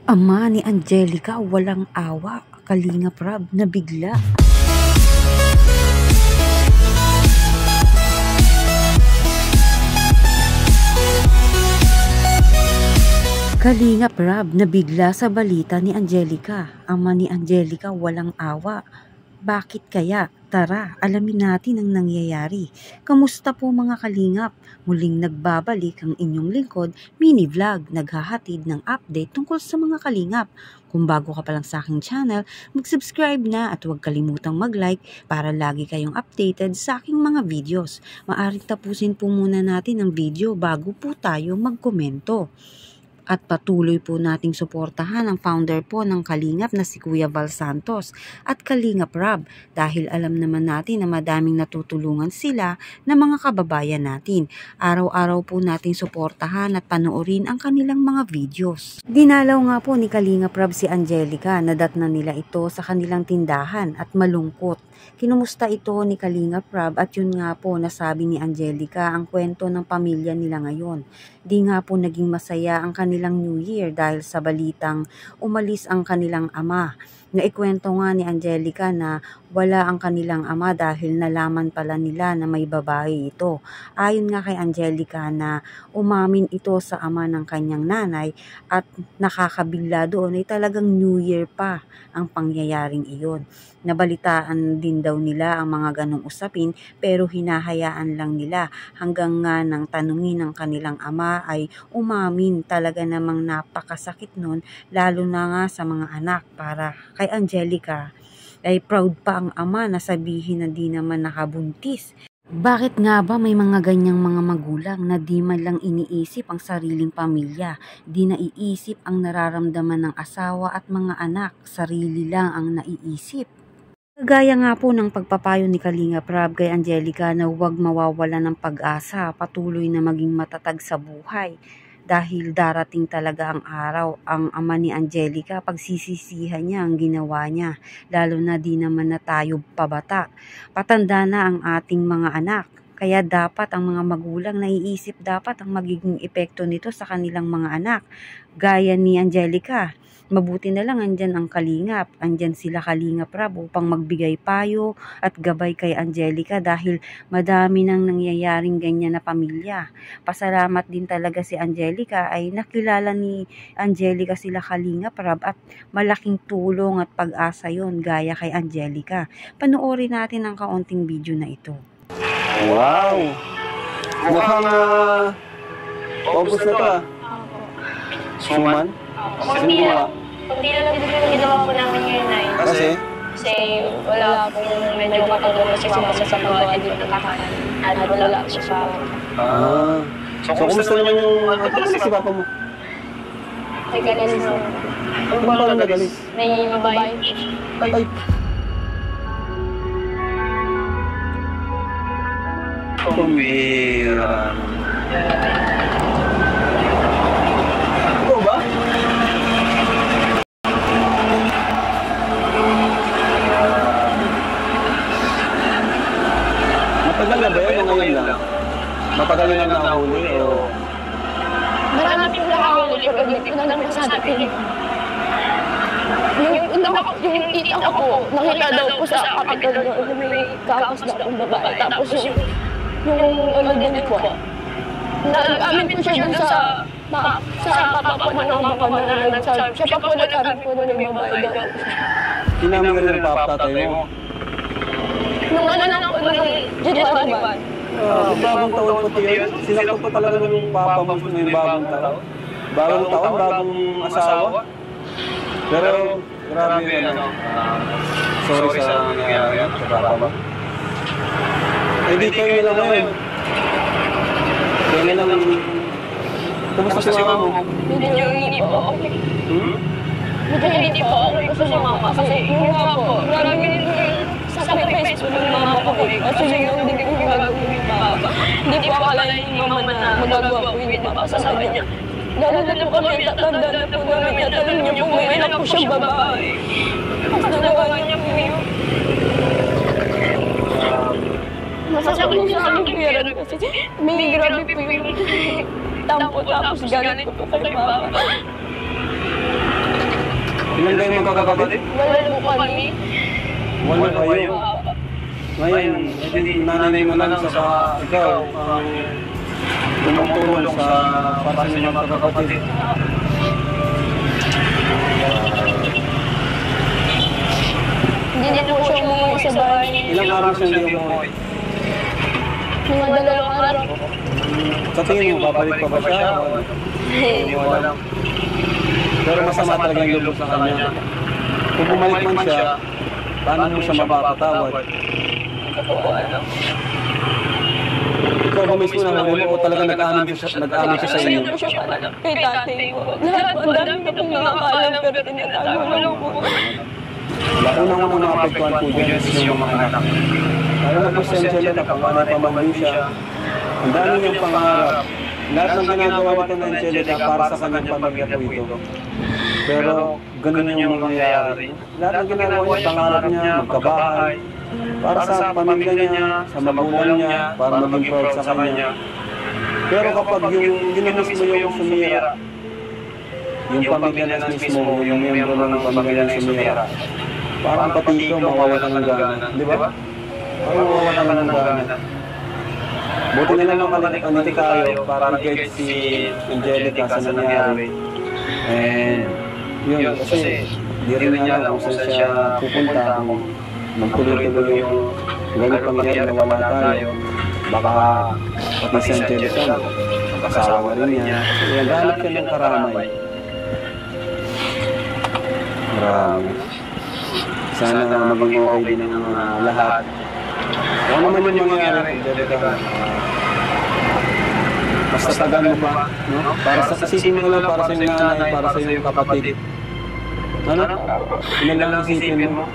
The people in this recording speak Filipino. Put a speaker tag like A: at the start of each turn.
A: Ama ni Angelica, walang awa, Kalingap Rab na bigla. Kalingap Rab na bigla sa balita ni Angelica. Ama ni Angelica, walang awa. Bakit kaya? Tara, alamin natin ang nangyayari. Kamusta po mga kalingap? Muling nagbabalik ang inyong lingkod, mini vlog, naghahatid ng update tungkol sa mga kalingap. Kung bago ka pa lang sa aking channel, mag-subscribe na at huwag kalimutang mag-like para lagi kayong updated sa aking mga videos. Maaring tapusin po muna natin ang video bago po tayo magkomento. At patuloy po nating suportahan ang founder po ng Kalingap na si Kuya Val Santos at Kalingap Rab dahil alam naman natin na madaming natutulungan sila ng mga kababayan natin. Araw-araw po nating suportahan at panoorin ang kanilang mga videos. Dinalaw nga po ni Kalingap Rab si Angelica, nadatnan nila ito sa kanilang tindahan at malungkot. Kinumusta ito ni Kalingap Rab at yun nga po nasabi ni Angelica ang kwento ng pamilya nila ngayon. Di nga po naging masaya ang kanilang New Year dahil sa balitang umalis ang kanilang ama. Naikwento nga ni Angelica na wala ang kanilang ama dahil nalaman pala nila na may babae ito. Ayon nga kay Angelica na umamin ito sa ama ng kanyang nanay at nakakabigla doon ay talagang New Year pa ang pangyayaring iyon. Nabalitaan din daw nila ang mga ganong usapin pero hinahayaan lang nila hanggang nga nang tanungin ng kanilang ama ay umamin. Talaga namang napakasakit nun lalo na nga sa mga anak. Para kay Angelica ay proud pa ang ama na sabihin na di naman nakabuntis. Bakit nga ba may mga ganyang mga magulang na di man lang iniisip ang sariling pamilya, di naiisip ang nararamdaman ng asawa at mga anak, sarili lang ang naiisip? Kagaya nga po ng pagpapayo ni Kalingap Rab kay Angelica na huwag mawawala ng pag-asa, patuloy na maging matatag sa buhay. Dahil darating talaga ang araw, ang ama ni Angelica, pagsisisihan niya ang ginawa niya, lalo na di naman na tayo pabata. Patanda na ang ating mga anak, kaya dapat ang mga magulang naiisip dapat ang magiging epekto nito sa kanilang mga anak. Gaya ni Angelica, mabuti na lang andyan ang Kalingap, andyan sila Kalingap Rab upang magbigay payo at gabay kay Angelica dahil madami nang nangyayaring ganyan na pamilya. Pasalamat din talaga si Angelica ay nakilala ni Angelica sila Kalingap Rab at malaking tulong at pag-asa yon gaya kay Angelica. Panoorin natin ang kaunting video na ito.
B: Wow! Mukhang paubos na to Suman?
C: Hindi na lang din yung ginawa po namin ngayon ay.
B: Kasi
C: wala pong medyo makagawa siya sa pagawa din ng kakanan. At wala siya sa...
B: So kumusta naman yung si papa mo?
C: May galis na.
B: Ano ba lang nagalis?
C: May babae.
B: Ay! Kumbira. Ito ba? Matagal na ba yun o ngayon lang? Matagal na lang nahuli o...
C: Marami pong nakahuli pero hindi ko na lang masabi. Yung tita ko po, nakita daw po sa kapital na may kakas na akong babae. Tapos yung ano din po, nag-amin po siya dun sa papa po ng baka na nagsabi. Siya pa po nag-amin po na may babae daw.
B: Tinamin ka rin ng papatatay mo?
C: Nung ano lang po, nung January 1.
B: Bagong taon po yun? Sinakot pa talaga ng papa mo sa may bagong taon? Bagong taon, bagong asawa? Pero, grabe yun, sorry sa nangyayari sa papa mo. Hindi kayo lang ngayon. Kaya lang, kumusta si mama mo?
C: Medyo hindi po okay. Medyo hindi po okay ko sa mama. Kasi yung nga po, maraming sacrifice po ng mama ko eh. Kasi yung hindi ko gagawin yung papa. Hindi po akala yung mama na magagawa po yung papa sa kanya. Lalo na po kami tatanda na po namin niya. Tanong niya po may anak po siyang babae. Mas nagawa niya po yun. Masasakit po sa aming pera kasi may grabe po yung tampo tapos galit ko po kay papa.
B: Ilan kayo magkakapatid?
C: Wala po kami.
B: Wala kayo. Ngayon, nanay mo na lang sa ikaw ang tumutulong sa para sa inyong magkakapatid.
C: Hindi na po siya umuwi sa bahay.
B: Ilang araw siya hindi umuwi?
C: Mga 2 araw.
B: Sa tingin mo, babalik pa ba siya? Hindi mo alam. Pero masama talaga yung loob sa kanya. Kung bumalik man siya, paano mo siya mapapatawad? Ikaw ba mismo na huli mo o talaga nag-amin siya sa inyo?
C: Kay tatay ko. Lahat po, dami na pong nakakaalam pero tinatago lang po.
B: Unang-unang nakapagkuhan po dyan is yung mga anak. Lalo na po si Angela na panganay pamangkin siya. Ang dami niyang pangarap. Lahat ng ginagawa nito ng Angela para sa kanyang pamilya po ito. Pero ganun yung mangyayari. Lahat ng ginagawa niya, pangarap niya, magkabahay. Para sa pamilya niya, sa magulang niya, para maging proud sa kanya. Pero kapag yung ginamis mo yung sumira, yung pamilya na mismo, yung miyembro ng pamilya na sumira, parang pati ikaw mawawalan ng gana, di ba? Parang mawawalan ng gana. Buti na lang kaniti kayo para i-guide si Angelica sa nangyari. And yun, kasi di rin niya alam kung saan siya pupunta, kung magtuloy-tuloy yung ganit pangyayari na wala tayo. Baka pati si Angelica, magkasawa rin niya. Kaya naghanap siya ng karamay. Marami. Sana maging okay din ang lahat. Kung ano man yung mangyayari, Angelica, basta tagan mo pa, no? Para sa isipin mo lang, para sa iyong nanay, para sa iyong kapatid. Ano? Ilan lang isipin mo?